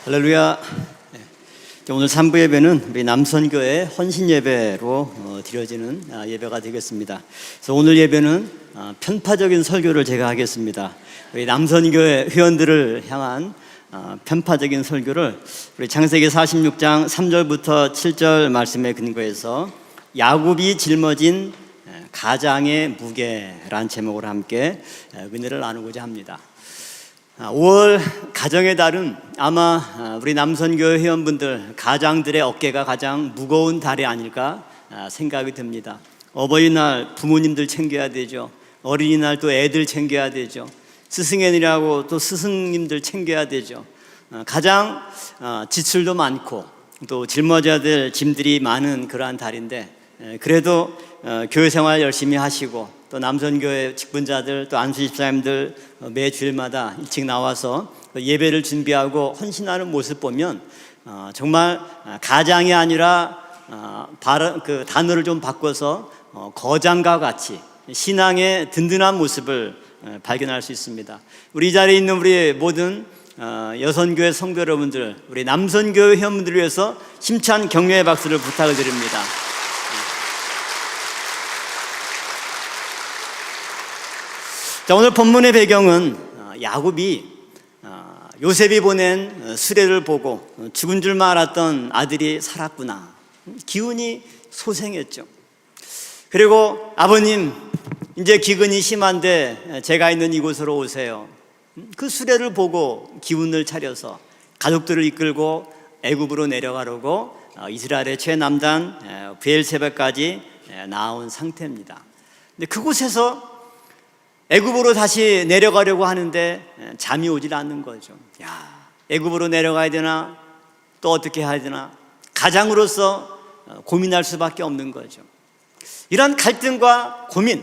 할렐루야. 오늘 3부 예배는 우리 남선교회 헌신 예배로 드려지는 예배가 되겠습니다. 그래서 오늘 예배는 편파적인 설교를 제가 하겠습니다. 우리 남선교회 회원들을 향한 편파적인 설교를 우리 창세기 46장 3절부터 7절 말씀에 근거해서 야곱이 짊어진 가장의 무게라는 제목으로 함께 은혜를 나누고자 합니다. 5월 가정의 달은 아마 우리 남선교회 회원분들 가장들의 어깨가 가장 무거운 달이 아닐까 생각이 듭니다. 어버이날 부모님들 챙겨야 되죠. 어린이날 또 애들 챙겨야 되죠. 스승애니라고 또 스승님들 챙겨야 되죠. 가장 지출도 많고 또 짊어져야 될 짐들이 많은 그러한 달인데, 그래도 교회 생활 열심히 하시고 또 남선교회 직분자들 또 안수 집사님들 매 주일마다 일찍 나와서 예배를 준비하고 헌신하는 모습 보면 정말 가장이 아니라 그 단어를 좀 바꿔서 거장과 같이 신앙의 든든한 모습을 발견할 수 있습니다. 우리 이 자리에 있는 우리 모든 여선교회 성도 여러분들, 우리 남선교회 회원분들을 위해서 힘찬 격려의 박수를 부탁을 드립니다. 자, 오늘 본문의 배경은 야곱이 요셉이 보낸 수레를 보고 죽은 줄만 알았던 아들이 살았구나, 기운이 소생했죠. 그리고 아버님, 이제 기근이 심한데 제가 있는 이곳으로 오세요. 그 수레를 보고 기운을 차려서 가족들을 이끌고 애굽으로 내려가려고 이스라엘의 최남단 브엘세바까지 나온 상태입니다. 근데 그곳에서 애굽으로 다시 내려가려고 하는데 잠이 오질 않는 거죠. 애굽으로 내려가야 되나, 또 어떻게 해야 되나, 가장으로서 고민할 수밖에 없는 거죠. 이런 갈등과 고민,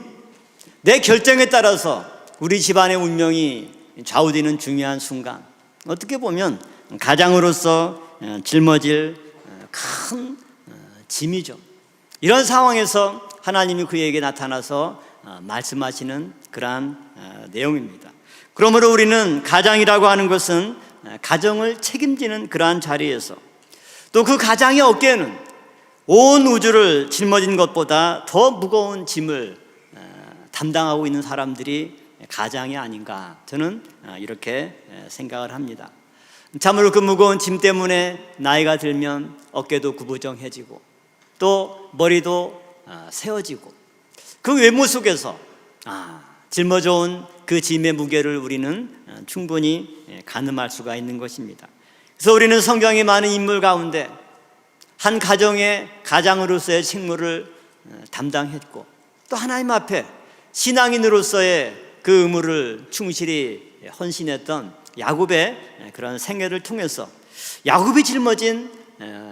내 결정에 따라서 우리 집안의 운명이 좌우되는 중요한 순간, 어떻게 보면 가장으로서 짊어질 큰 짐이죠. 이런 상황에서 하나님이 그에게 나타나서 말씀하시는 그러한 내용입니다. 그러므로 우리는 가장이라고 하는 것은 가정을 책임지는 그러한 자리에서, 또 그 가장의 어깨에는 온 우주를 짊어진 것보다 더 무거운 짐을 담당하고 있는 사람들이 가장이 아닌가, 저는 이렇게 생각을 합니다. 참으로 그 무거운 짐 때문에 나이가 들면 어깨도 구부정해지고 또 머리도 세워지고, 그 외모 속에서 짊어져온 그 짐의 무게를 우리는 충분히 가늠할 수가 있는 것입니다. 그래서 우리는 성경의 많은 인물 가운데 한 가정의 가장으로서의 책무를 담당했고, 또 하나님 앞에 신앙인으로서의 그 의무를 충실히 헌신했던 야곱의 그런 생애를 통해서 야곱이 짊어진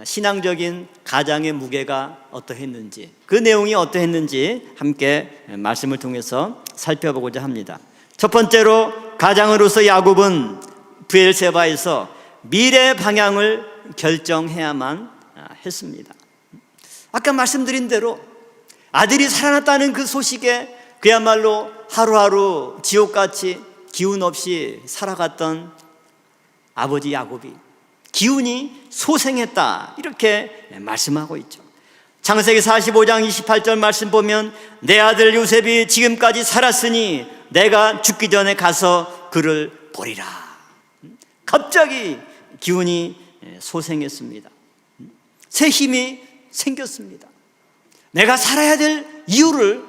신앙적인 가장의 무게가 어떠했는지, 그 내용이 어떠했는지 함께 말씀을 통해서 살펴보고자 합니다. 첫 번째로, 가장으로서 야곱은 브엘세바에서 미래 방향을 결정해야만 했습니다. 아까 말씀드린 대로 아들이 살아났다는 그 소식에 그야말로 하루하루 지옥같이 기운 없이 살아갔던 아버지 야곱이 기운이 소생했다, 이렇게 말씀하고 있죠. 창세기 45장 28절 말씀 보면, 내 아들 요셉이 지금까지 살았으니 내가 죽기 전에 가서 그를 보리라. 갑자기 기운이 소생했습니다. 새 힘이 생겼습니다. 내가 살아야 될 이유를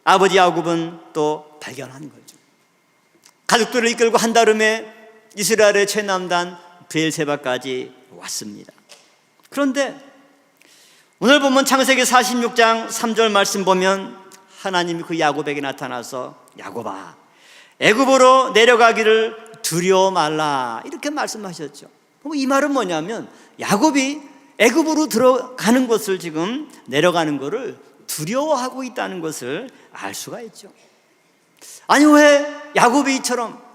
아버지 야곱은 또 발견한 거죠. 가족들을 이끌고 한달음에 이스라엘의 최남단 브엘세바까지 왔습니다. 그런데 오늘 보면 창세기 46장 3절 말씀 보면 하나님이 그 야곱에게 나타나서, 야곱아, 애굽으로 내려가기를 두려워 말라, 이렇게 말씀하셨죠. 이 말은 뭐냐면 야곱이 애굽으로 들어가는 것을, 지금 내려가는 것을 두려워하고 있다는 것을 알 수가 있죠. 아니, 왜 야곱이 이처럼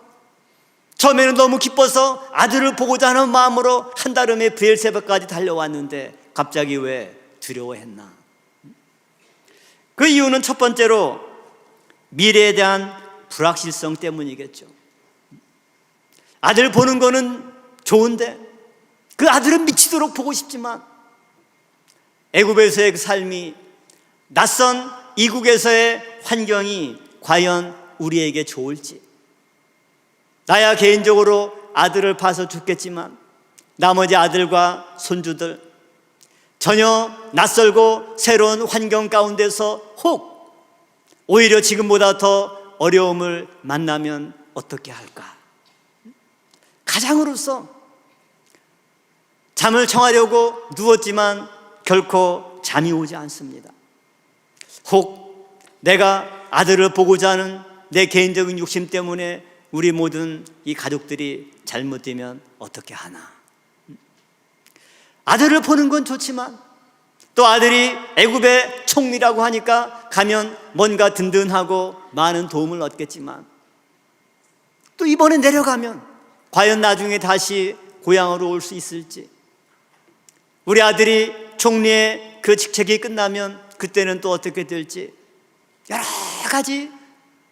처음에는 너무 기뻐서 아들을 보고자 하는 마음으로 한달음에 브엘세바까지 달려왔는데 갑자기 왜 두려워했나? 그 이유는 첫 번째로 미래에 대한 불확실성 때문이겠죠. 아들 보는 거는 좋은데 그 아들은 미치도록 보고 싶지만 애굽에서의 그 삶이, 낯선 이국에서의 환경이 과연 우리에게 좋을지. 나야 개인적으로 아들을 봐서 죽겠지만 나머지 아들과 손주들, 전혀 낯설고 새로운 환경 가운데서 혹 오히려 지금보다 더 어려움을 만나면 어떻게 할까? 가장으로서 잠을 청하려고 누웠지만 결코 잠이 오지 않습니다. 혹 내가 아들을 보고자 하는 내 개인적인 욕심 때문에 우리 모든 이 가족들이 잘못되면 어떻게 하나? 아들을 보는 건 좋지만 또 아들이 애굽의 총리라고 하니까 가면 뭔가 든든하고 많은 도움을 얻겠지만 또 이번에 내려가면 과연 나중에 다시 고향으로 올 수 있을지, 우리 아들이 총리의 그 직책이 끝나면 그때는 또 어떻게 될지, 여러 가지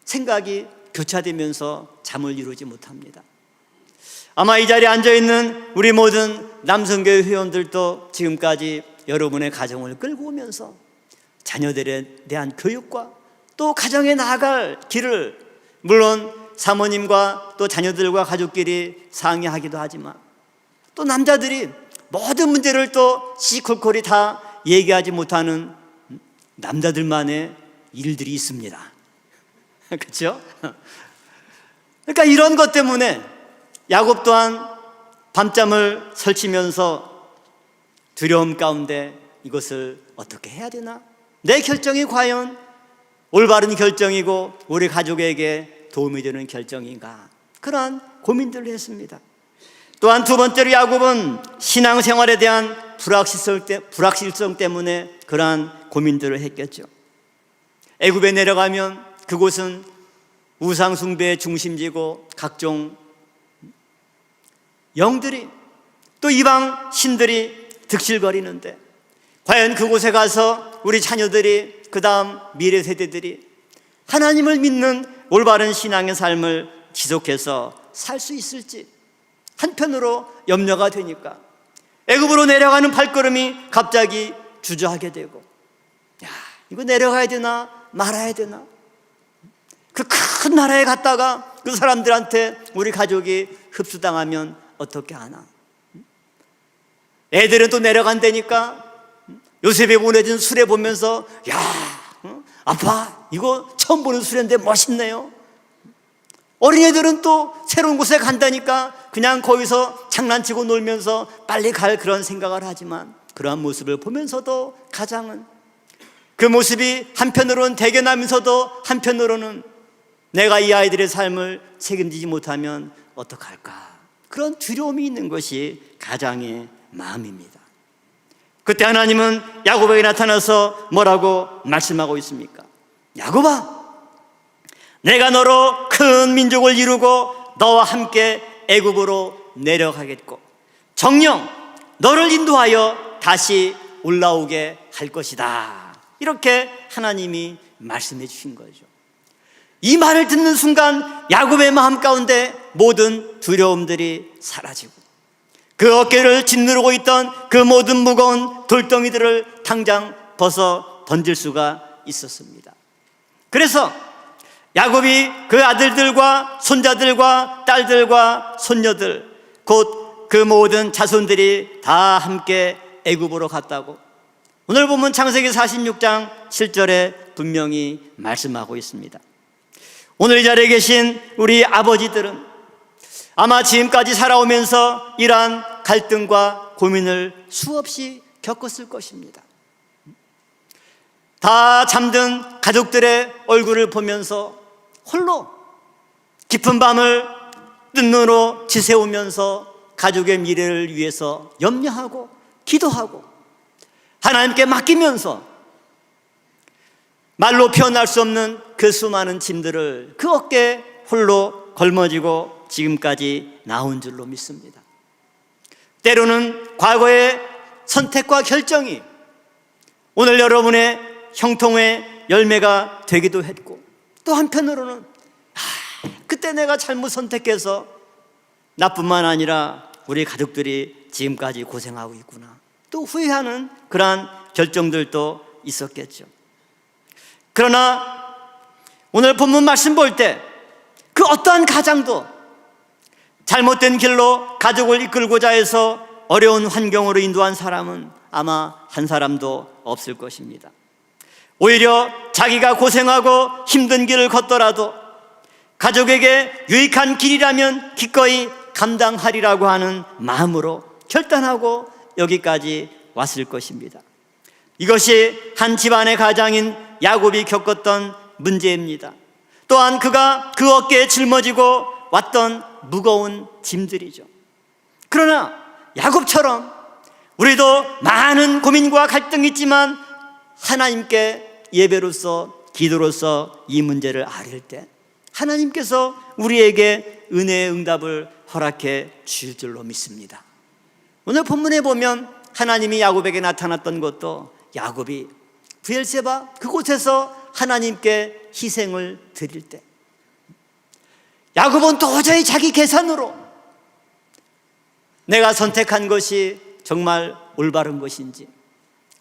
생각이 교차되면서 잠을 이루지 못합니다. 아마 이 자리에 앉아있는 우리 모든 남성교회 회원들도 지금까지 여러분의 가정을 끌고 오면서 자녀들에 대한 교육과 또 가정에 나아갈 길을, 물론 사모님과 또 자녀들과 가족끼리 상의하기도 하지만 또 남자들이 모든 문제를 또 시콜콜이 다 얘기하지 못하는 남자들만의 일들이 있습니다. 그렇죠? 그러니까 이런 것 때문에 야곱 또한 밤잠을 설치면서 두려움 가운데 이것을 어떻게 해야 되나? 내 결정이 과연 올바른 결정이고 우리 가족에게 도움이 되는 결정인가? 그러한 고민들을 했습니다. 또한 두 번째로 야곱은 신앙생활에 대한 불확실성 때문에 그러한 고민들을 했겠죠. 애굽에 내려가면 그곳은 우상 숭배의 중심지고 각종 영들이 또 이방 신들이 득실거리는데 과연 그곳에 가서 우리 자녀들이, 그 다음 미래 세대들이 하나님을 믿는 올바른 신앙의 삶을 지속해서 살 수 있을지 한편으로 염려가 되니까 애굽으로 내려가는 발걸음이 갑자기 주저하게 되고, 야, 이거 내려가야 되나 말아야 되나? 그 큰 나라에 갔다가 그 사람들한테 우리 가족이 흡수당하면 어떻게 하나? 애들은 또 내려간다니까 요셉이 보내준 수레 보면서, 야, 아빠 이거 처음 보는 수레인데 멋있네요. 어린애들은 또 새로운 곳에 간다니까 그냥 거기서 장난치고 놀면서 빨리 갈 그런 생각을 하지만 그러한 모습을 보면서도 가장은 그 모습이 한편으로는 대견하면서도 한편으로는 내가 이 아이들의 삶을 책임지지 못하면 어떡할까? 그런 두려움이 있는 것이 가장의 마음입니다. 그때 하나님은 야곱에게 나타나서 뭐라고 말씀하고 있습니까? 야곱아, 내가 너로 큰 민족을 이루고 너와 함께 애굽으로 내려가겠고 정녕 너를 인도하여 다시 올라오게 할 것이다. 이렇게 하나님이 말씀해 주신 거죠. 이 말을 듣는 순간 야곱의 마음 가운데 모든 두려움들이 사라지고 그 어깨를 짓누르고 있던 그 모든 무거운 돌덩이들을 당장 벗어 던질 수가 있었습니다. 그래서 야곱이 그 아들들과 손자들과 딸들과 손녀들 곧 그 모든 자손들이 다 함께 애굽으로 갔다고 오늘 보면 창세기 46장 7절에 분명히 말씀하고 있습니다. 오늘 이 자리에 계신 우리 아버지들은 아마 지금까지 살아오면서 이러한 갈등과 고민을 수없이 겪었을 것입니다. 다 잠든 가족들의 얼굴을 보면서 홀로 깊은 밤을 뜬 눈으로 지새우면서 가족의 미래를 위해서 염려하고 기도하고 하나님께 맡기면서 말로 표현할 수 없는 그 수많은 짐들을 그 어깨에 홀로 걸머지고 지금까지 나온 줄로 믿습니다. 때로는 과거의 선택과 결정이 오늘 여러분의 형통의 열매가 되기도 했고 또 한편으로는 그때 내가 잘못 선택해서 나뿐만 아니라 우리 가족들이 지금까지 고생하고 있구나. 또 후회하는 그러한 결정들도 있었겠죠. 그러나 오늘 본문 말씀 볼 때 그 어떠한 가장도 잘못된 길로 가족을 이끌고자 해서 어려운 환경으로 인도한 사람은 아마 한 사람도 없을 것입니다. 오히려 자기가 고생하고 힘든 길을 걷더라도 가족에게 유익한 길이라면 기꺼이 감당하리라고 하는 마음으로 결단하고 여기까지 왔을 것입니다. 이것이 한 집안의 가장인 야곱이 겪었던 문제입니다. 또한 그가 그 어깨에 짊어지고 왔던 무거운 짐들이죠. 그러나 야곱처럼 우리도 많은 고민과 갈등이 있지만 하나님께 예배로서 기도로서 이 문제를 아릴 때 하나님께서 우리에게 은혜의 응답을 허락해 주실 줄로 믿습니다. 오늘 본문에 보면 하나님이 야곱에게 나타났던 것도 야곱이 브엘세바 그곳에서 하나님께 희생을 드릴 때 야곱은 도저히 자기 계산으로 내가 선택한 것이 정말 올바른 것인지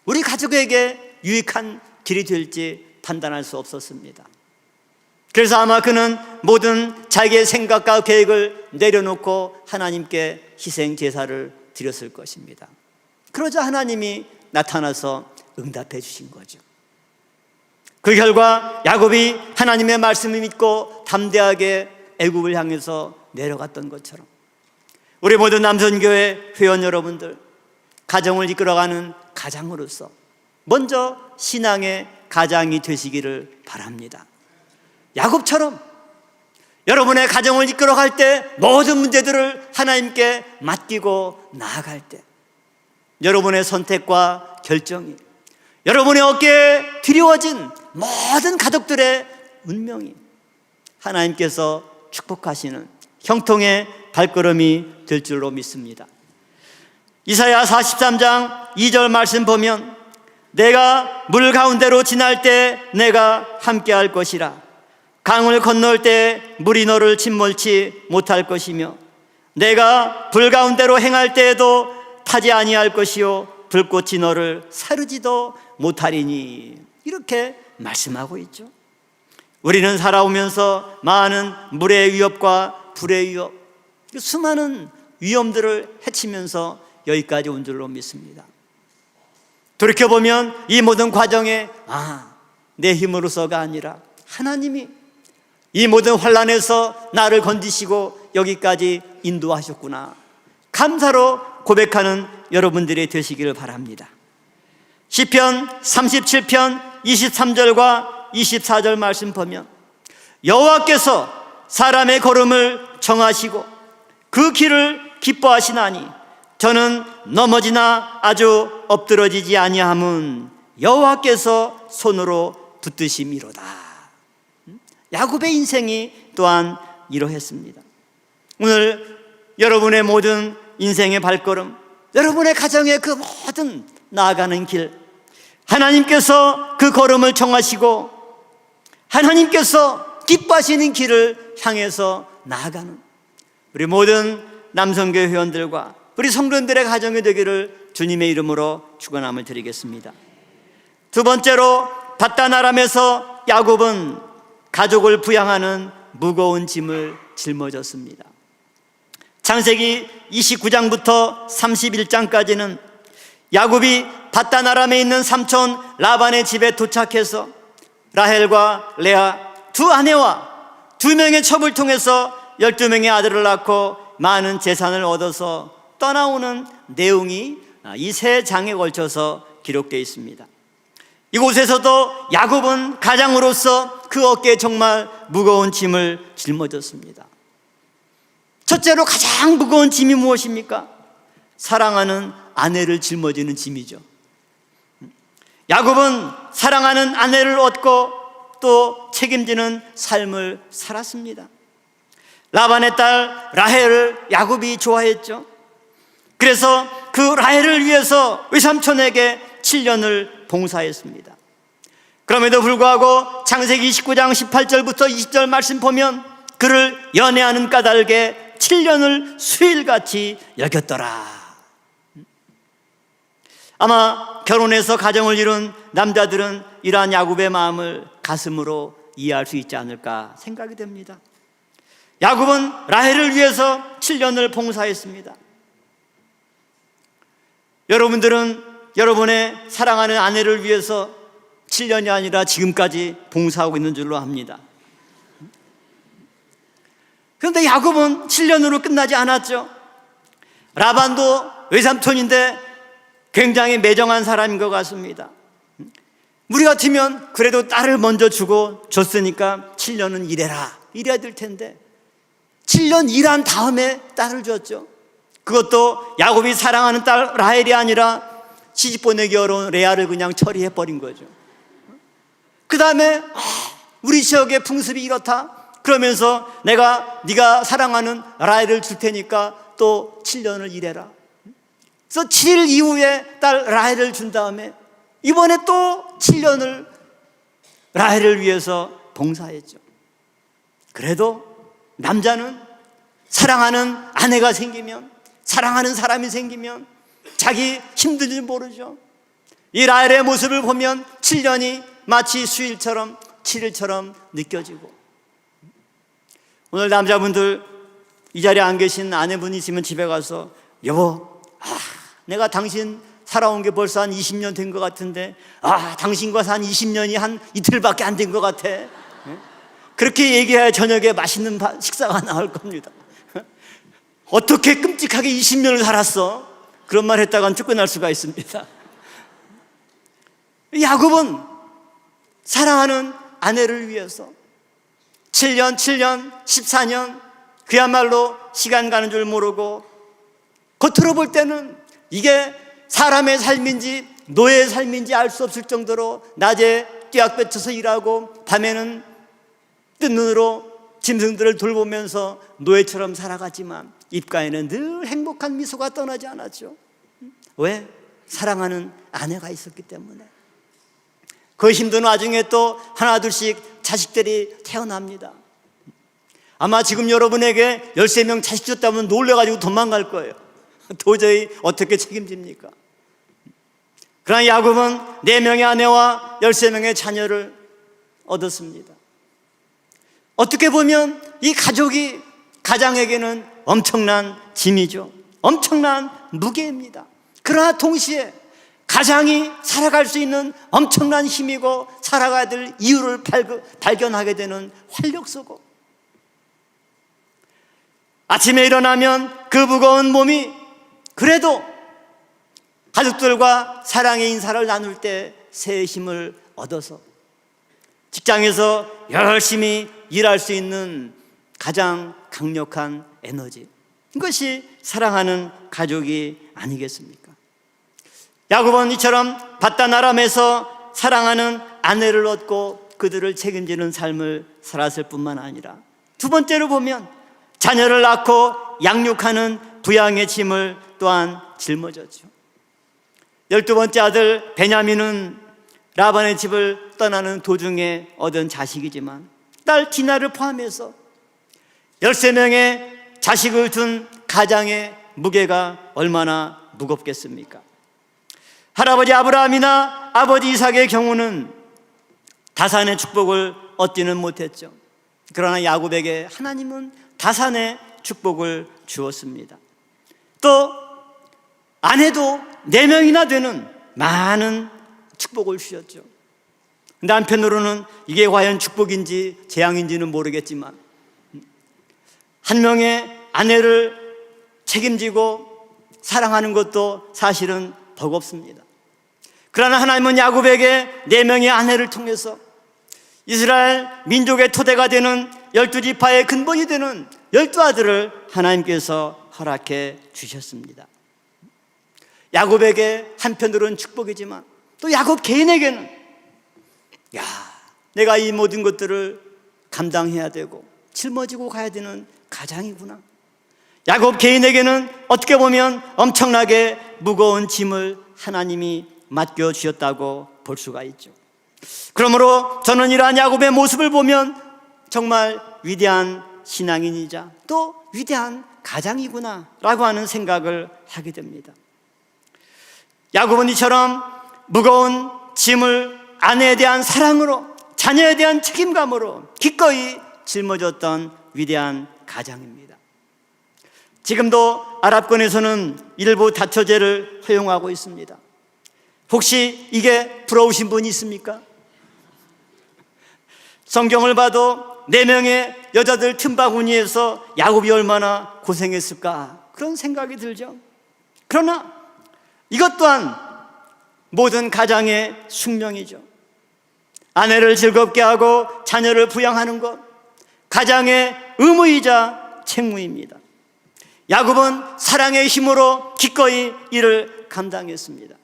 우리 가족에게 유익한 길이 될지 판단할 수 없었습니다. 그래서 아마 그는 모든 자기의 생각과 계획을 내려놓고 하나님께 희생 제사를 드렸을 것입니다. 그러자 하나님이 나타나서 응답해 주신 거죠. 그 결과 야곱이 하나님의 말씀을 믿고 담대하게 애굽을 향해서 내려갔던 것처럼 우리 모든 남선교회 회원 여러분들 가정을 이끌어가는 가장으로서 먼저 신앙의 가장이 되시기를 바랍니다. 야곱처럼 여러분의 가정을 이끌어갈 때 모든 문제들을 하나님께 맡기고 나아갈 때 여러분의 선택과 결정이 여러분의 어깨에 드리워진 모든 가족들의 운명이 하나님께서 축복하시는 형통의 발걸음이 될 줄로 믿습니다. 이사야 43장 2절 말씀 보면 내가 물 가운데로 지날 때 내가 함께할 것이라 강을 건널 때 물이 너를 짓몰지 못할 것이며 내가 불 가운데로 행할 때에도 타지 아니할 것이요 불꽃이 너를 사르지도 못하리니 이렇게 말씀하고 있죠. 우리는 살아오면서 많은 물의 위협과 불의 위협 수많은 위험들을 헤치면서 여기까지 온 줄로 믿습니다. 돌이켜보면 이 모든 과정에 내 힘으로서가 아니라 하나님이 이 모든 환난에서 나를 건지시고 여기까지 인도하셨구나 감사로 고백하는 여러분들이 되시기를 바랍니다. 시편 37편 23절과 24절 말씀 보면 여호와께서 사람의 걸음을 정하시고 그 길을 기뻐하시나니 저는 넘어지나 아주 엎드러지지 아니함은 여호와께서 손으로 붙드심이로다. 야곱의 인생이 또한 이러했습니다. 오늘 여러분의 모든 인생의 발걸음, 여러분의 가정의 그 모든 나아가는 길, 하나님께서 그 걸음을 정하시고 하나님께서 기뻐하시는 길을 향해서 나아가는 우리 모든 남성교회 회원들과 우리 성도들의 가정이 되기를 주님의 이름으로 축원함을 드리겠습니다. 두 번째로 밧단 아람에서 야곱은 가족을 부양하는 무거운 짐을 짊어졌습니다. 창세기 29장부터 31장까지는 야곱이 밧단 아람에 있는 삼촌 라반의 집에 도착해서 라헬과 레아 두 아내와 두 명의 첩을 통해서 12명의 아들을 낳고 많은 재산을 얻어서 떠나오는 내용이 이 세 장에 걸쳐서 기록되어 있습니다. 이곳에서도 야곱은 가장으로서 그 어깨에 정말 무거운 짐을 짊어졌습니다. 첫째로 가장 무거운 짐이 무엇입니까? 사랑하는 아내를 짊어지는 짐이죠. 야곱은 사랑하는 아내를 얻고 또 책임지는 삶을 살았습니다. 라반의 딸 라헬을 야곱이 좋아했죠. 그래서 그 라헬을 위해서 외삼촌에게 7년을 봉사했습니다. 그럼에도 불구하고 창세기 29장 18절부터 20절 말씀 보면 그를 연애하는 까닭에 7년을 수일같이 여겼더라 아마 결혼해서 가정을 이룬 남자들은 이러한 야곱의 마음을 가슴으로 이해할 수 있지 않을까 생각이 됩니다. 야곱은 라헬을 위해서 7년을 봉사했습니다. 여러분들은 여러분의 사랑하는 아내를 위해서 7년이 아니라 지금까지 봉사하고 있는 줄로 합니다. 그런데 야곱은 7년으로 끝나지 않았죠. 라반도 외삼촌인데 굉장히 매정한 사람인 것 같습니다. 우리 같으면 그래도 딸을 먼저 주고 줬으니까 7년은 일해야 될 텐데 7년 일한 다음에 딸을 줬죠. 그것도 야곱이 사랑하는 딸 라헬이 아니라 시집 보내기 어려운 레아를 그냥 처리해버린 거죠. 그 다음에 우리 지역의 풍습이 이렇다 그러면서 네가 사랑하는 라헬을 줄 테니까 또 7년을 일해라. 그래서 7일 이후에 딸 라헬을 준 다음에 이번에 또 7년을 라헬을 위해서 봉사했죠. 그래도 남자는 사랑하는 아내가 생기면, 사랑하는 사람이 생기면 자기 힘든 줄 모르죠. 이 라헬의 모습을 보면 7년이 마치 수일처럼 7일처럼 느껴지고, 오늘 남자분들 이 자리에 안 계신 아내분이 있으면 집에 가서 여보, 내가 당신 살아온 게 벌써 한 20년 된 것 같은데 당신과 산 20년이 한 이틀밖에 안 된 것 같아. 그렇게 얘기해야 저녁에 맛있는 식사가 나올 겁니다. 어떻게 끔찍하게 20년을 살았어? 그런 말 했다간 쫓겨날 수가 있습니다. 야곱은 사랑하는 아내를 위해서 7년, 14년 그야말로 시간 가는 줄 모르고, 겉으로 볼 때는 이게 사람의 삶인지 노예의 삶인지 알 수 없을 정도로 낮에 뛰어빼쳐서 일하고 밤에는 뜬 눈으로 짐승들을 돌보면서 노예처럼 살아갔지만 입가에는 늘 행복한 미소가 떠나지 않았죠. 왜? 사랑하는 아내가 있었기 때문에. 그 힘든 와중에 또 하나 둘씩 자식들이 태어납니다. 아마 지금 여러분에게 13명 자식 줬다면 놀래가지고 도망갈 거예요. 도저히 어떻게 책임집니까? 그러나 야곱은 4명의 아내와 13명의 자녀를 얻었습니다. 어떻게 보면 이 가장에게는 엄청난 짐이죠. 엄청난 무게입니다. 그러나 동시에 가장이 살아갈 수 있는 엄청난 힘이고 살아가야 될 이유를 발견하게 되는 활력소고, 아침에 일어나면 그 무거운 몸이 그래도 가족들과 사랑의 인사를 나눌 때 새 힘을 얻어서 직장에서 열심히 일할 수 있는 가장 강력한 에너지, 이것이 사랑하는 가족이 아니겠습니까? 야곱은 이처럼 바단 아람에서 사랑하는 아내를 얻고 그들을 책임지는 삶을 살았을 뿐만 아니라 두 번째로 보면 자녀를 낳고 양육하는 부양의 짐을 또한 짊어졌죠. 12번째 아들 베냐민은 라반의 집을 떠나는 도중에 얻은 자식이지만 딸 디나를 포함해서 13명의 자식을 둔 가장의 무게가 얼마나 무겁겠습니까? 할아버지 아브라함이나 아버지 이삭의 경우는 다산의 축복을 얻지는 못했죠. 그러나 야곱에게 하나님은 다산의 축복을 주었습니다. 또 아내도 4명이나 되는 많은 축복을 주셨죠. 근데 한편으로는 이게 과연 축복인지 재앙인지는 모르겠지만 한 명의 아내를 책임지고 사랑하는 것도 사실은 버겁습니다. 그러나 하나님은 야곱에게 4명의 아내를 통해서 이스라엘 민족의 토대가 되는 12지파의 근본이 되는 12아들을 하나님께서 허락해 주셨습니다. 야곱에게 한편으로는 축복이지만 또 야곱 개인에게는 내가 이 모든 것들을 감당해야 되고 짊어지고 가야 되는 가장이구나. 야곱 개인에게는 어떻게 보면 엄청나게 무거운 짐을 하나님이 맡겨주셨다고 볼 수가 있죠. 그러므로 저는 이러한 야곱의 모습을 보면 정말 위대한 신앙인이자 또 위대한 가장이구나 라고 하는 생각을 하게 됩니다. 야곱은 이처럼 무거운 짐을 아내에 대한 사랑으로, 자녀에 대한 책임감으로 기꺼이 짊어졌던 위대한 가장입니다. 지금도 아랍권에서는 일부 다처제를 허용하고 있습니다. 혹시 이게 부러우신 분이 있습니까? 성경을 봐도 4명의 여자들 틈바구니에서 야곱이 얼마나 고생했을까, 그런 생각이 들죠. 그러나 이것 또한 모든 가장의 숙명이죠. 아내를 즐겁게 하고 자녀를 부양하는 것, 가장의 의무이자 책무입니다. 야곱은 사랑의 힘으로 기꺼이 이를 감당했습니다.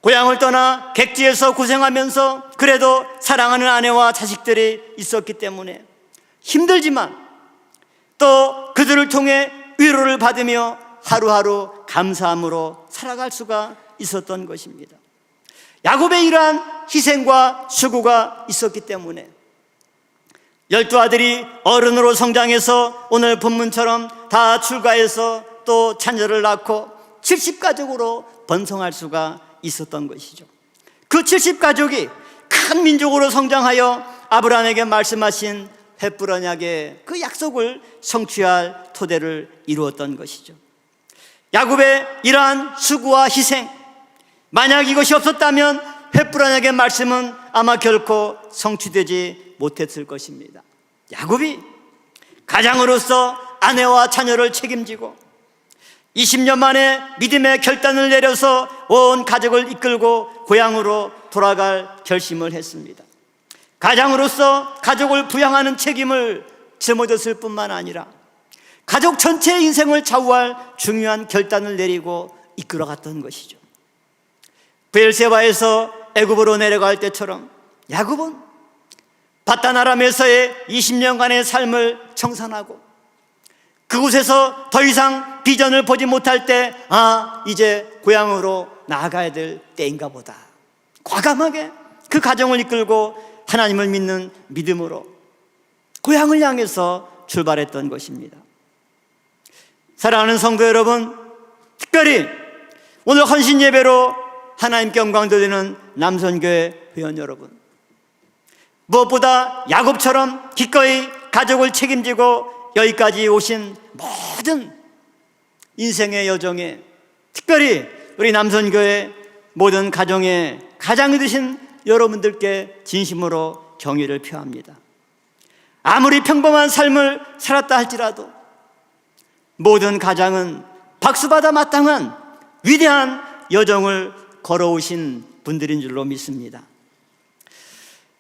고향을 떠나 객지에서 고생하면서 그래도 사랑하는 아내와 자식들이 있었기 때문에 힘들지만 또 그들을 통해 위로를 받으며 하루하루 감사함으로 살아갈 수가 있었던 것입니다. 야곱의 이러한 희생과 수고가 있었기 때문에 12아들이 어른으로 성장해서 오늘 본문처럼 다 출가해서 또 자녀를 낳고 70가족으로 번성할 수가 있었던 것이죠. 그 70가족이 큰 민족으로 성장하여 아브라함에게 말씀하신 횃불 언약의 그 약속을 성취할 토대를 이루었던 것이죠. 야곱의 이러한 수고와 희생, 만약 이것이 없었다면 횃불 언약의 말씀은 아마 결코 성취되지 못했을 것입니다. 야곱이 가장으로서 아내와 자녀를 책임지고 20년 만에 믿음의 결단을 내려서 온 가족을 이끌고 고향으로 돌아갈 결심을 했습니다. 가장으로서 가족을 부양하는 책임을 짊어졌을 뿐만 아니라 가족 전체의 인생을 좌우할 중요한 결단을 내리고 이끌어갔던 것이죠. 브엘세바에서 애굽으로 내려갈 때처럼 야곱은 바단 아람에서의 20년간의 삶을 청산하고 그곳에서 더 이상 비전을 보지 못할 때 이제 고향으로 나아가야 될 때인가 보다, 과감하게 그 가정을 이끌고 하나님을 믿는 믿음으로 고향을 향해서 출발했던 것입니다. 사랑하는 성도 여러분, 특별히 오늘 헌신 예배로 하나님께 영광 돌리는 남선교회 회원 여러분, 무엇보다 야곱처럼 기꺼이 가족을 책임지고 여기까지 오신 모든 인생의 여정에, 특별히 우리 남선교회 모든 가정의 가장이 되신 여러분들께 진심으로 경의를 표합니다. 아무리 평범한 삶을 살았다 할지라도 모든 가장은 박수받아 마땅한 위대한 여정을 걸어오신 분들인 줄로 믿습니다.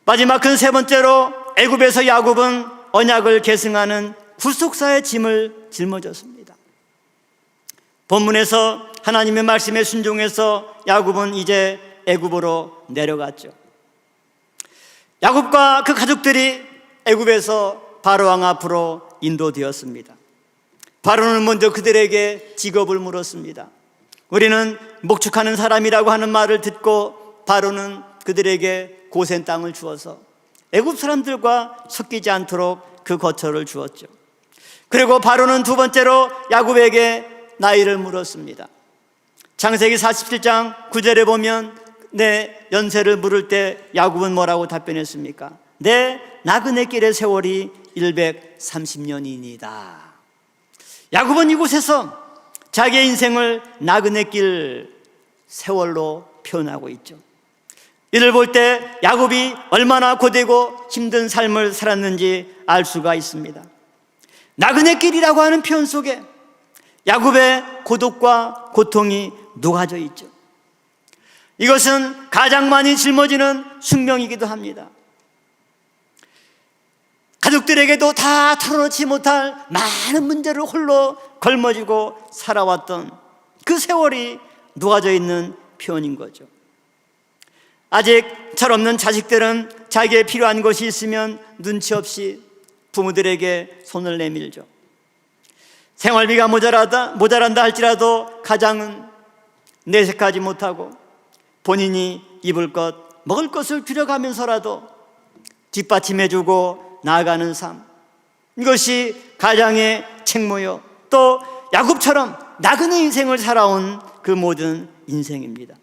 마지막 큰 세 번째로 애굽에서 야곱은 언약을 계승하는 구속사의 짐을 짊어졌습니다. 본문에서 하나님의 말씀에 순종해서 야곱은 이제 애굽으로 내려갔죠. 야곱과 그 가족들이 애굽에서 바로왕 앞으로 인도되었습니다. 바로는 먼저 그들에게 직업을 물었습니다. 우리는 목축하는 사람이라고 하는 말을 듣고 바로는 그들에게 고센 땅을 주어서 애굽 사람들과 섞이지 않도록 그 거처를 주었죠. 그리고 바로는 두 번째로 야곱에게 나이를 물었습니다. 창세기 47장 9절에 보면 내 연세를 물을 때 야곱은 뭐라고 답변했습니까? 내 나그네 길의 세월이 130년이니이다. 야곱은 이곳에서 자기의 인생을 나그네 길 세월로 표현하고 있죠. 이를 볼 때 야곱이 얼마나 고되고 힘든 삶을 살았는지 알 수가 있습니다. 나그네 길이라고 하는 표현 속에 야곱의 고독과 고통이 녹아져 있죠. 이것은 가장만이 짊어지는 숙명이기도 합니다. 가족들에게도 다 털어놓지 못할 많은 문제를 홀로 걸머쥐고 살아왔던 그 세월이 녹아져 있는 표현인 거죠. 아직 철없는 자식들은 자기에 필요한 것이 있으면 눈치 없이 부모들에게 손을 내밀죠. 생활비가 모자란다 할지라도 가장은 내색하지 못하고 본인이 입을 것, 먹을 것을 줄여가면서라도 뒷받침해주고 나아가는 삶, 이것이 가장의 책무요, 또 야곱처럼 나그네 인생을 살아온 그 모든 인생입니다.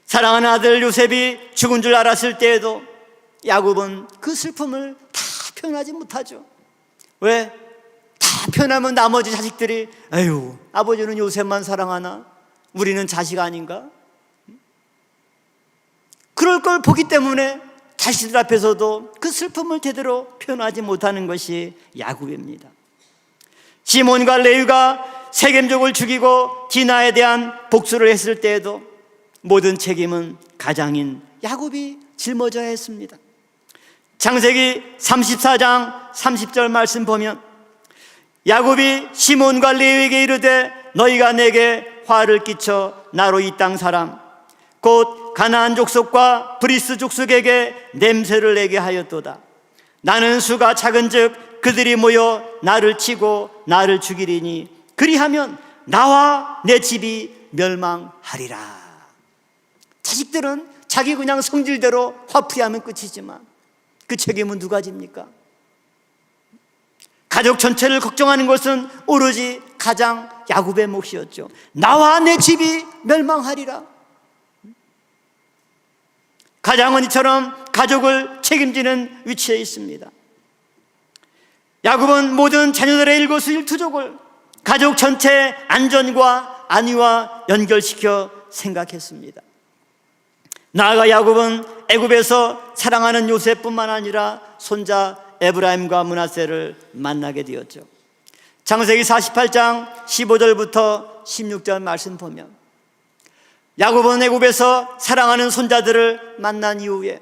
사랑하는 아들 요셉이 죽은 줄 알았을 때에도 야곱은 그 슬픔을 다 표현하지 못하죠. 왜? 다 표현하면 나머지 자식들이 아유, 아버지는 요셉만 사랑하나? 우리는 자식 아닌가? 그럴 걸 보기 때문에 자식들 앞에서도 그 슬픔을 제대로 표현하지 못하는 것이 야곱입니다. 시몬과 레위가 세겜족을 죽이고 디나에 대한 복수를 했을 때에도 모든 책임은 가장인 야곱이 짊어져야 했습니다. 창세기 34장 30절 말씀 보면 야곱이 시몬과 레위에게 이르되 너희가 내게 화를 끼쳐 나로 이 땅 사람 곧 가나안 족속과 브리스 족속에게 냄새를 내게 하였도다. 나는 수가 작은즉 그들이 모여 나를 치고 나를 죽이리니 그리하면 나와 내 집이 멸망하리라. 자식들은 자기 그냥 성질대로 화풀이하면 끝이지만 그 책임은 누가 집니까? 가족 전체를 걱정하는 것은 오로지 가장 야곱의 몫이었죠. 나와 내 집이 멸망하리라. 가장은 이처럼 가족을 책임지는 위치에 있습니다. 야곱은 모든 자녀들의 일거수일투족을 가족 전체의 안전과 안위와 연결시켜 생각했습니다. 나아가 야곱은 애굽에서 사랑하는 요셉뿐만 아니라 손자 에브라임과 므낫세를 만나게 되었죠. 창세기 48장 15절부터 16절 말씀 보면 야곱은 애굽에서 사랑하는 손자들을 만난 이후에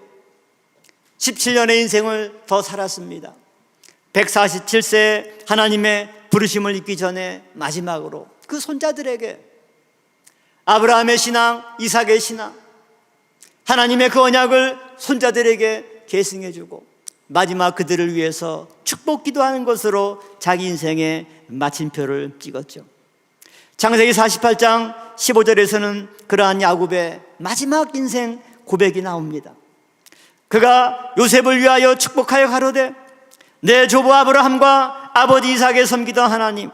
17년의 인생을 더 살았습니다. 147세에 하나님의 부르심을 잊기 전에 마지막으로 그 손자들에게 아브라함의 신앙, 이삭의 신앙, 하나님의 그 언약을 손자들에게 계승해주고 마지막 그들을 위해서 축복 기도하는 것으로 자기 인생의 마침표를 찍었죠. 창세기 48장 15절에서는 그러한 야곱의 마지막 인생 고백이 나옵니다. 그가 요셉을 위하여 축복하여 가로되 내 조부 아브라함과 아버지 이삭에 섬기던 하나님,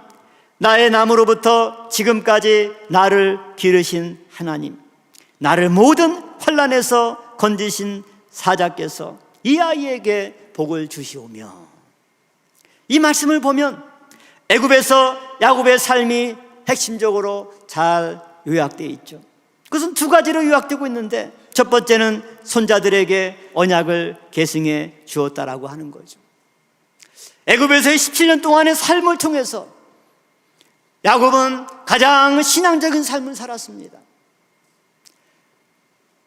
나의 남으로부터 지금까지 나를 기르신 하나님, 나를 모든 환난에서 건지신 사자께서 이 아이에게 복을 주시오며. 이 말씀을 보면 애굽에서 야곱의 삶이 핵심적으로 잘 요약되어 있죠. 그것은 두 가지로 요약되고 있는데 첫 번째는 손자들에게 언약을 계승해 주었다라고 하는 거죠. 애굽에서의 17년 동안의 삶을 통해서 야곱은 가장 신앙적인 삶을 살았습니다.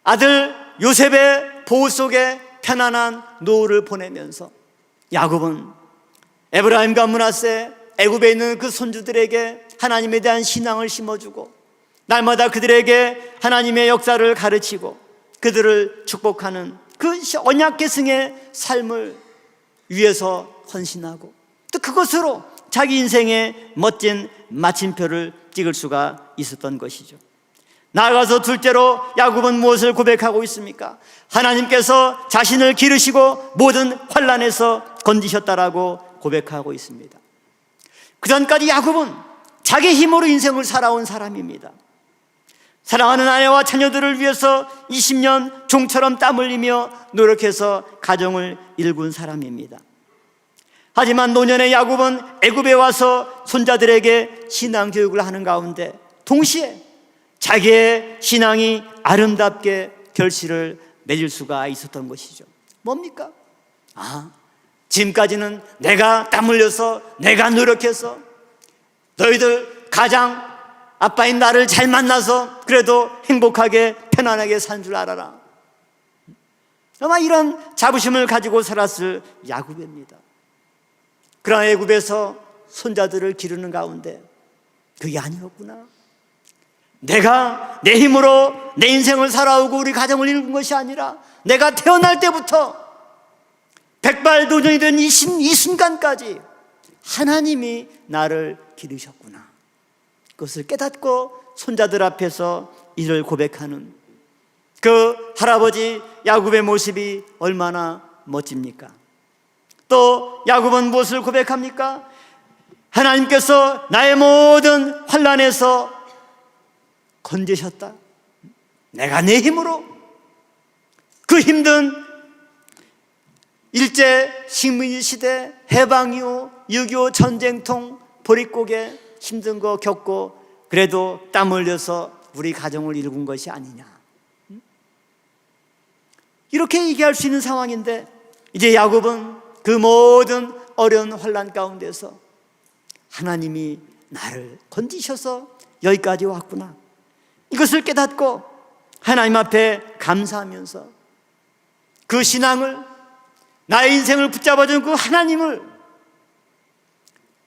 아들 요셉의 보호 속에 편안한 노후를 보내면서 야곱은 에브라임과 므낫세, 애굽에 있는 그 손주들에게 하나님에 대한 신앙을 심어주고 날마다 그들에게 하나님의 역사를 가르치고 그들을 축복하는 그 언약 계승의 삶을 위해서 헌신하고 또 그것으로 자기 인생의 멋진 마침표를 찍을 수가 있었던 것이죠. 나아가서 둘째로 야곱은 무엇을 고백하고 있습니까? 하나님께서 자신을 기르시고 모든 환난에서 건지셨다라고 고백하고 있습니다. 그전까지 야곱은 자기 힘으로 인생을 살아온 사람입니다. 사랑하는 아내와 자녀들을 위해서 20년 종처럼 땀 흘리며 노력해서 가정을 일군 사람입니다. 하지만 노년의 야곱은 애굽에 와서 손자들에게 신앙 교육을 하는 가운데 동시에 자기의 신앙이 아름답게 결실을 맺을 수가 있었던 것이죠. 뭡니까? 지금까지는 내가 땀 흘려서 내가 노력해서 너희들 가장 아빠인 나를 잘 만나서 그래도 행복하게 편안하게 산 줄 알아라. 아마 이런 자부심을 가지고 살았을 야곱입니다. 그러나 애굽에서 손자들을 기르는 가운데 그게 아니었구나. 내가 내 힘으로 내 인생을 살아오고 우리 가정을 이룬 것이 아니라 내가 태어날 때부터 백발도전이 된 이 순간까지 하나님이 나를 기르셨구나. 그것을 깨닫고 손자들 앞에서 이를 고백하는 그 할아버지 야곱의 모습이 얼마나 멋집니까? 또 야곱은 무엇을 고백합니까? 하나님께서 나의 모든 환난에서 건지셨다. 내가 내 힘으로 그 힘든 일제 식민지 시대, 해방 이후 6.25 전쟁통 보릿고개 힘든 거 겪고 그래도 땀 흘려서 우리 가정을 이룬 것이 아니냐, 이렇게 얘기할 수 있는 상황인데, 이제 야곱은 그 모든 어려운 환난 가운데서 하나님이 나를 건지셔서 여기까지 왔구나, 이것을 깨닫고 하나님 앞에 감사하면서 그 신앙을, 나의 인생을 붙잡아준 그 하나님을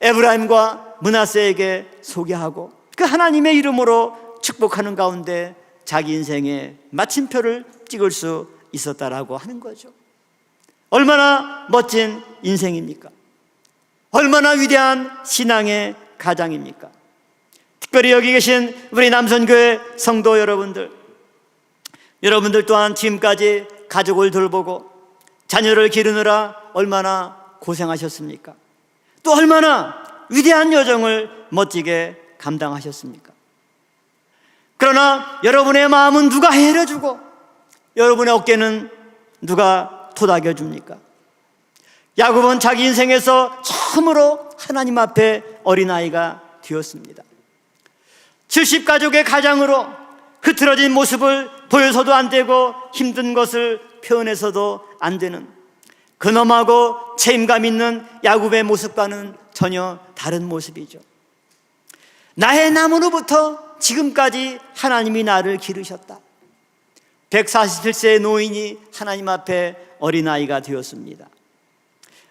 에브라임과 므낫세에게 소개하고 그 하나님의 이름으로 축복하는 가운데 자기 인생의 마침표를 찍을 수 있었다라고 하는 거죠. 얼마나 멋진 인생입니까? 얼마나 위대한 신앙의 가장입니까? 특별히 여기 계신 우리 남선교회 성도 여러분들, 여러분들 또한 지금까지 가족을 돌보고 자녀를 기르느라 얼마나 고생하셨습니까? 또 얼마나 위대한 여정을 멋지게 감당하셨습니까? 그러나 여러분의 마음은 누가 헤아려주고 여러분의 어깨는 누가 토닥여줍니까? 야곱은 자기 인생에서 처음으로 하나님 앞에 어린아이가 되었습니다. 70가족의 가장으로 흐트러진 모습을 보여서도 안 되고 힘든 것을 표현해서도 안 되는 근엄하고 책임감 있는 야곱의 모습과는 전혀 다른 모습이죠. 나의 나무로부터 지금까지 하나님이 나를 기르셨다. 147세의 노인이 하나님 앞에 어린아이가 되었습니다.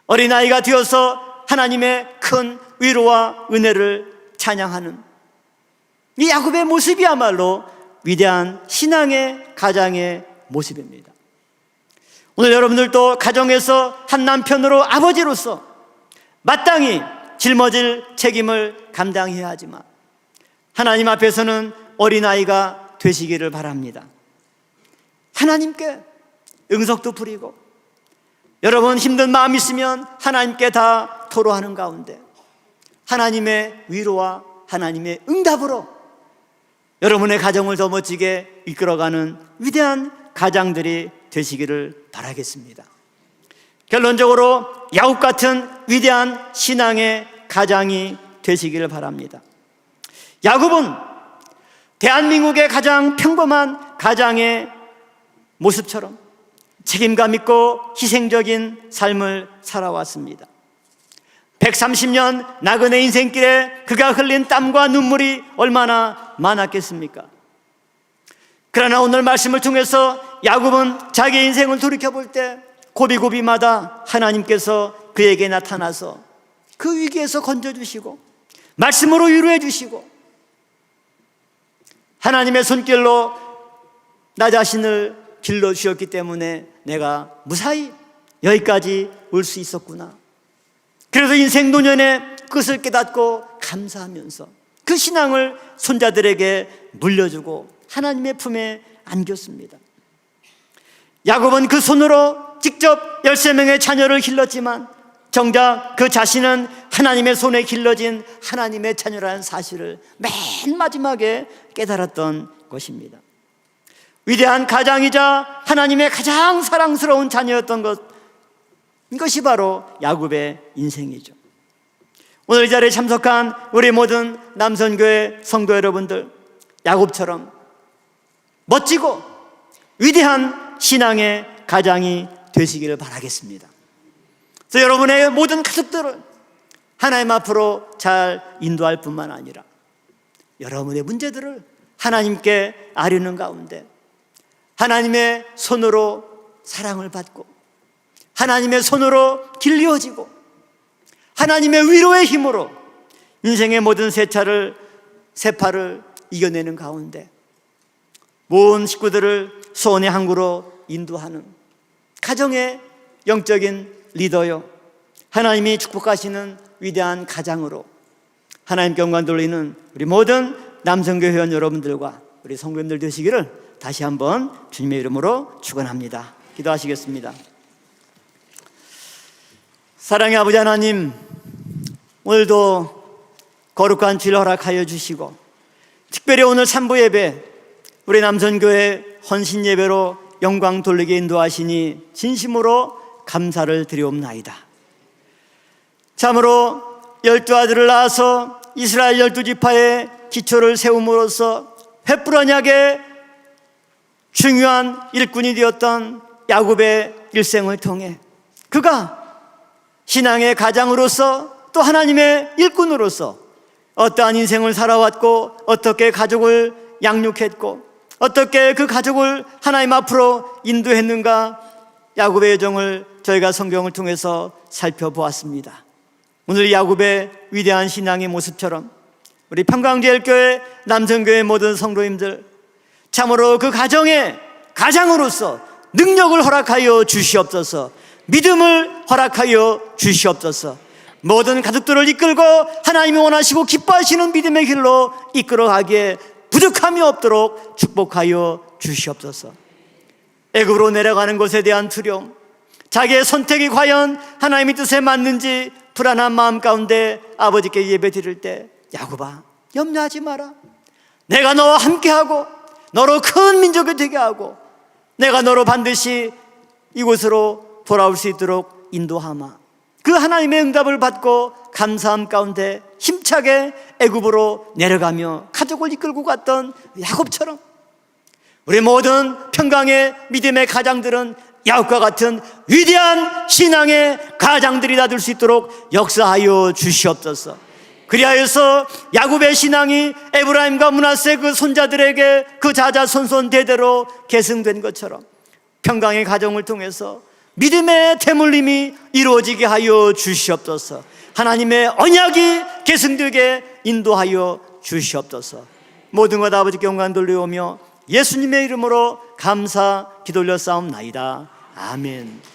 어린아이가 되어서 하나님의 큰 위로와 은혜를 찬양하는 이 야곱의 모습이야말로 위대한 신앙의 가장의 모습입니다. 오늘 여러분들도 가정에서 한 남편으로, 아버지로서 마땅히 짊어질 책임을 감당해야 하지만 하나님 앞에서는 어린아이가 되시기를 바랍니다. 하나님께 응석도 부리고, 여러분 힘든 마음 있으면 하나님께 다 토로하는 가운데 하나님의 위로와 하나님의 응답으로 여러분의 가정을 더 멋지게 이끌어가는 위대한 가장들이 되시기를 바라겠습니다. 결론적으로 야곱 같은 위대한 신앙의 가장이 되시기를 바랍니다. 야곱은 대한민국의 가장 평범한 가장의 모습처럼 책임감 있고 희생적인 삶을 살아왔습니다. 130년 나그네 인생길에 그가 흘린 땀과 눈물이 얼마나 많았겠습니까? 그러나 오늘 말씀을 통해서 야곱은 자기 인생을 돌이켜볼 때 고비고비마다 하나님께서 그에게 나타나서 그 위기에서 건져주시고 말씀으로 위로해 주시고 하나님의 손길로 나 자신을 길러주셨기 때문에 내가 무사히 여기까지 올 수 있었구나. 그래서 인생 노년의 끝을 깨닫고 감사하면서 그 신앙을 손자들에게 물려주고 하나님의 품에 안겼습니다. 야곱은 그 손으로 직접 13명의 자녀를 길렀지만 정작 그 자신은 하나님의 손에 길러진 하나님의 자녀라는 사실을 맨 마지막에 깨달았던 것입니다. 위대한 가장이자 하나님의 가장 사랑스러운 자녀였던 이것이 바로 야곱의 인생이죠. 오늘 이 자리에 참석한 우리 모든 남선교회 성도 여러분들, 야곱처럼 멋지고 위대한 신앙의 가장이 되시기를 바라겠습니다. 그래서 여러분의 모든 가족들을 하나님 앞으로 잘 인도할 뿐만 아니라 여러분의 문제들을 하나님께 아뢰는 가운데 하나님의 손으로 사랑을 받고 하나님의 손으로 길려지고 하나님의 위로의 힘으로 인생의 모든 세파를 이겨내는 가운데 모든 식구들을 소원의 항구로 인도하는 가정의 영적인 리더요, 하나님이 축복하시는 위대한 가장으로 하나님께 영광 돌리는 우리 모든 남성교 회원 여러분들과 우리 성도님들 되시기를 다시 한번 주님의 이름으로 축원합니다. 기도하시겠습니다. 사랑의 아버지 하나님, 오늘도 거룩한 주일 허락하여 주시고 특별히 오늘 산부 예배, 우리 남선교회 헌신 예배로 영광 돌리게 인도하시니 진심으로 감사를 드리옵나이다. 참으로 12아들을 낳아서 이스라엘 12지파의 기초를 세움으로써 횃불언약의 중요한 일꾼이 되었던 야곱의 일생을 통해 그가 신앙의 가장으로서 또 하나님의 일꾼으로서 어떠한 인생을 살아왔고 어떻게 가족을 양육했고 어떻게 그 가족을 하나님 앞으로 인도했는가, 야곱의 여정을 저희가 성경을 통해서 살펴보았습니다. 오늘 야곱의 위대한 신앙의 모습처럼 우리 평강제일교회 남성교회 모든 성도님들 참으로 그 가정의 가장으로서 능력을 허락하여 주시옵소서, 믿음을 허락하여 주시옵소서, 모든 가족들을 이끌고 하나님이 원하시고 기뻐하시는 믿음의 길로 이끌어가기에 부족함이 없도록 축복하여 주시옵소서. 애굽으로 내려가는 것에 대한 두려움, 자기의 선택이 과연 하나님의 뜻에 맞는지 불안한 마음 가운데 아버지께 예배 드릴 때, 야곱아 염려하지 마라, 내가 너와 함께하고 너로 큰 민족이 되게 하고 내가 너로 반드시 이곳으로 돌아올 수 있도록 인도하마. 그 하나님의 응답을 받고 감사함 가운데 힘차게 애굽으로 내려가며 가족을 이끌고 갔던 야곱처럼 우리 모든 평강의 믿음의 가장들은 야곱과 같은 위대한 신앙의 가장들이 다 될 수 있도록 역사하여 주시옵소서. 그리하여서 야곱의 신앙이 에브라임과 므낫세 그 손자들에게 그 자자손손 대대로 계승된 것처럼 평강의 가정을 통해서 믿음의 대물림이 이루어지게 하여 주시옵소서. 하나님의 언약이 계승되게 인도하여 주시옵소서. 모든 것 아버지께 영광 돌려오며 예수님의 이름으로 감사 기도 올려 싸움나이다. 아멘.